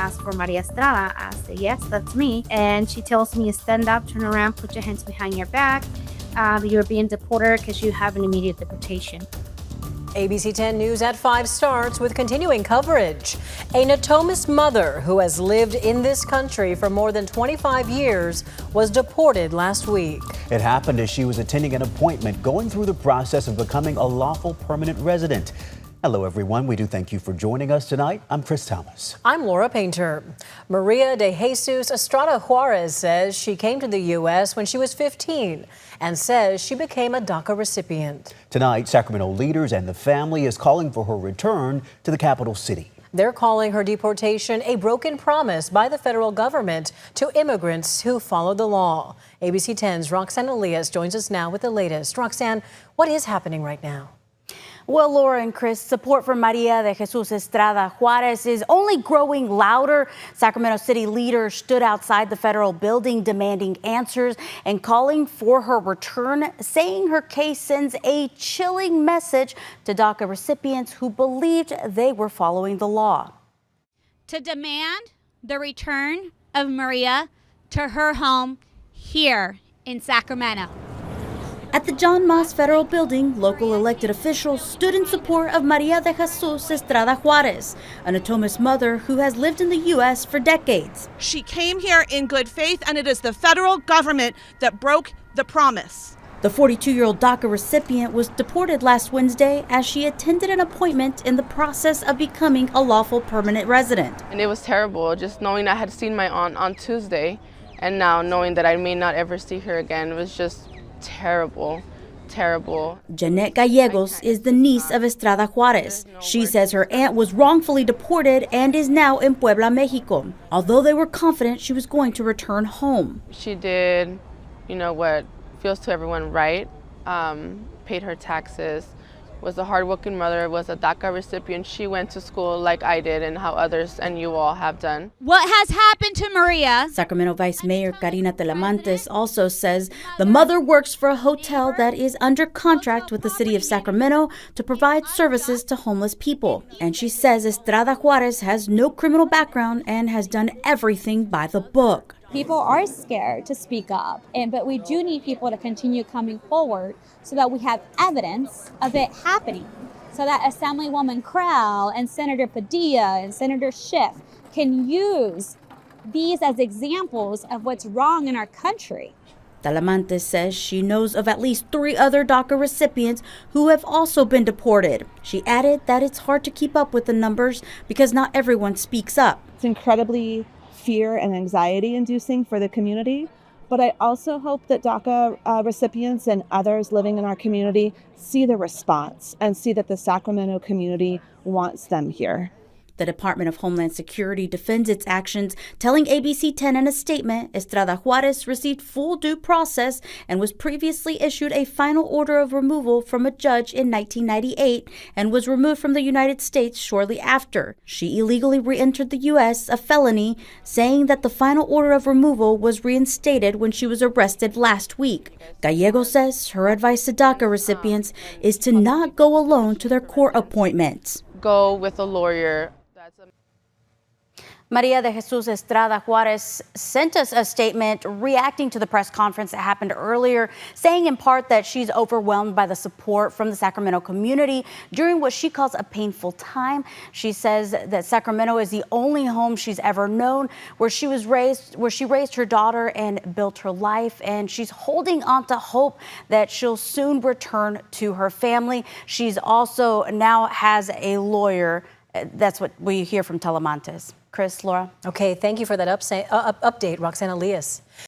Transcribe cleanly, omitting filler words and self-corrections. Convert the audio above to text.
ask for Maria Estrada. I say, yes, that's me. And she tells me, stand up, turn around, put your hands behind your back. You're being deported because you have an immediate deportation. ABC 10 News at 5 starts with continuing coverage. A Natomas mother who has lived in this country for more than 25 years was deported last week. It happened as she was attending an appointment, going through the process of becoming a lawful permanent resident. Hello, everyone. We do thank you for joining us tonight. I'm Chris Thomas. I'm Laura Painter. Maria de Jesus Estrada Juarez says she came to the U.S. when she was 15 and says she became a DACA recipient. Tonight, Sacramento leaders and the family is calling for her return to the capital city. They're calling her deportation a broken promise by the federal government to immigrants who follow the law. ABC 10's Roxanne Elias joins us now with the latest. Roxanne, what is happening right now? Well, Laura and Chris, support for Maria de Jesus Estrada Juarez is only growing louder. Sacramento City leaders stood outside the federal building demanding answers and calling for her return, saying her case sends a chilling message to DACA recipients who believed they were following the law. To demand the return of Maria to her home here in Sacramento. At the John Moss Federal Building, local elected officials stood in support of Maria de Jesus Estrada Juarez, a Natomas mother who has lived in the U.S. for decades. She came here in good faith, and it is the federal government that broke the promise. The 42-year-old DACA recipient was deported last Wednesday as she attended an appointment in the process of becoming a lawful permanent resident. And it was terrible, just knowing I had seen my aunt on Tuesday, and now knowing that I may not ever see her again was just terrible. Jeanette Gallegos is the niece of Estrada Juarez. She says her aunt was wrongfully deported and is now in Puebla, Mexico, although they were confident she was going to return home. She did, what feels to everyone right, paid her taxes, was a hardworking mother, was a DACA recipient. She went to school like I did and how others and you all have done. What has happened to Maria? Sacramento Vice Mayor Karina Telemantes also says the mother works for a hotel that is under contract with the city of Sacramento to provide services to homeless people. And she says Estrada Juarez has no criminal background and has done everything by the book. People are scared to speak up, but we do need people to continue coming forward so that we have evidence of it happening, so that Assemblywoman Krell and Senator Padilla and Senator Schiff can use these as examples of what's wrong in our country. Talamantes says she knows of at least 3 other DACA recipients who have also been deported. She added that it's hard to keep up with the numbers because not everyone speaks up. It's incredibly fear and anxiety inducing for the community, but I also hope that DACA recipients and others living in our community see the response and see that the Sacramento community wants them here. The Department of Homeland Security defends its actions, telling ABC 10 in a statement Estrada Juarez received full due process and was previously issued a final order of removal from a judge in 1998 and was removed from the United States shortly after. She illegally re-entered the U.S., a felony, saying that the final order of removal was reinstated when she was arrested last week. Gallego says her advice to DACA recipients is to not go alone to their court appointments. Go with a lawyer. Maria de Jesus Estrada Juarez sent us a statement reacting to the press conference that happened earlier, saying in part that she's overwhelmed by the support from the Sacramento community during what she calls a painful time. She says that Sacramento is the only home she's ever known, where she raised her daughter and built her life, and she's holding on to hope that she'll soon return to her family. She's also now has a lawyer. That's what we hear from Telemantes. Chris, Laura. Okay, thank you for that update, Roxanne Elias.